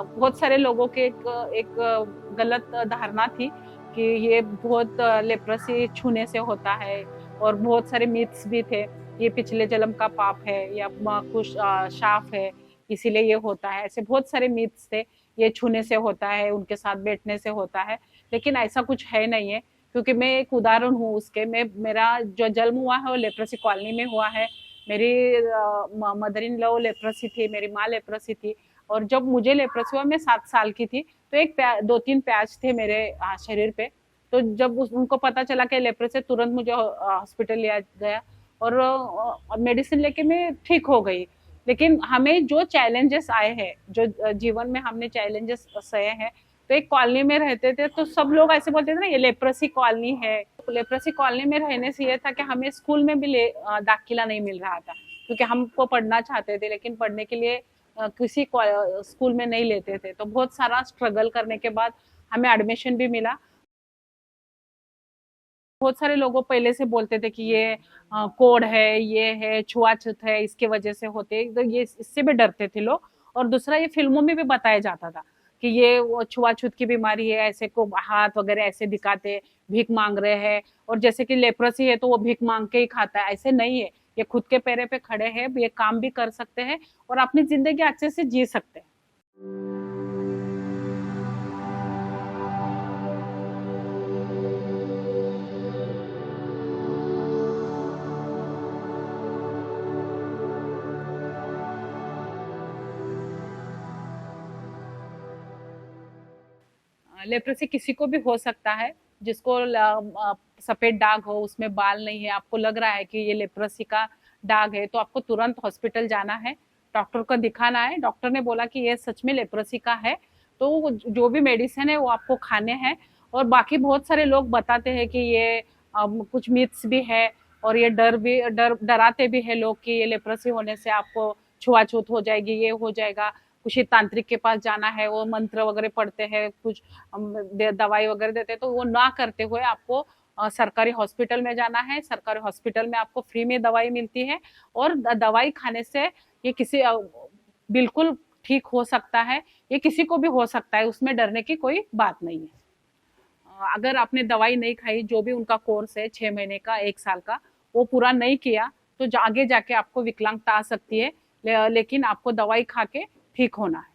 बहुत सारे लोगों के एक गलत धारणा थी कि ये बहुत लेप्रोसी छूने से होता है, और बहुत सारे मिथ्स भी थे। ये पिछले जन्म का पाप है, या कुछ शाप है, इसीलिए ये होता है। ऐसे बहुत सारे मिथ्स थे, ये छूने से होता है, उनके साथ बैठने से होता है। लेकिन ऐसा कुछ है नहीं है, क्योंकि मैं एक उदाहरण हूँ उसके। मैं मेरा जो जन्म हुआ है वो लेप्रोसी कॉलोनी में हुआ है। मेरी मदर इन लॉ लेप्रोसी थी, मेरी माँ लेप्रोसी थी। और जब मुझे लेप्रोसी हुआ, मैं 7 साल की थी, तो 2-3 पैच थे मेरे शरीर पे। तो जब उनको पता चला कि लेप्रोसी, तुरंत मुझे हॉस्पिटल लिया गया, और मेडिसिन लेके मैं ठीक हो गई। लेकिन हमें जो चैलेंजेस आए हैं, जो जीवन में हमने चैलेंजेस सहे हैं, तो एक कॉलोनी में रहते थे, तो सब लोग ऐसे बोलते थे ना, ये लेप्रोसी कॉलोनी है। लेप्रोसी कॉलोनी में रहने से ये था कि हमें स्कूल में भी दाखिला नहीं मिल रहा था, क्योंकि हमको पढ़ना चाहते थे, लेकिन पढ़ने के लिए किसी स्कूल में नहीं लेते थे। तो बहुत सारा स्ट्रगल करने के बाद हमें एडमिशन भी मिला। बहुत सारे लोगों पहले से बोलते थे कि ये कोड है, ये है, छुआछूत है, इसके वजह से होते, तो ये इससे भी डरते थे लोग। और दूसरा, ये फिल्मों में भी बताया जाता था कि ये वो छुआछूत की बीमारी है, ऐसे को हाथ वगैरह ऐसे दिखाते, भीख मांग रहे हैं। और जैसे कि लेप्रोसी है तो वो भीख मांग के ही खाता है, ऐसे नहीं है। ये खुद के पैरे पे खड़े हैं, ये काम भी कर सकते हैं, और अपनी जिंदगी अच्छे से जी सकते हैं। लेप्रोसी किसी को भी हो सकता है, जिसको सफेद दाग हो, उसमें बाल नहीं है, आपको लग रहा है कि ये लेप्रोसी का दाग है, तो आपको तुरंत हॉस्पिटल जाना है, डॉक्टर को दिखाना है। डॉक्टर ने बोला कि ये सच में लेप्रोसी का है, तो जो भी मेडिसिन है वो आपको खाने हैं। और बाकी बहुत सारे लोग बताते हैं कि ये कुछ मिथ्स भी है, और ये डराते भी है लोग कि ये लेप्रोसी होने से आपको छुआछूत हो जाएगी, ये हो जाएगा। कुछ तांत्रिक के पास जाना है, वो मंत्र वगैरह पढ़ते हैं, कुछ दवाई वगैरह देते हैं, तो वो ना करते हुए आपको सरकारी हॉस्पिटल में जाना है। सरकारी हॉस्पिटल में आपको फ्री में दवाई मिलती है, और दवाई खाने से ये किसी बिल्कुल ठीक हो सकता है। ये किसी को भी हो सकता है, उसमें डरने की कोई बात नहीं है। अगर आपने दवाई नहीं खाई, जो भी उनका कोर्स है 6 महीने का, 1 साल का, वो पूरा नहीं किया, तो आगे जाके आपको विकलांगता आ सकती है। लेकिन आपको दवाई खा के ठीक होना है।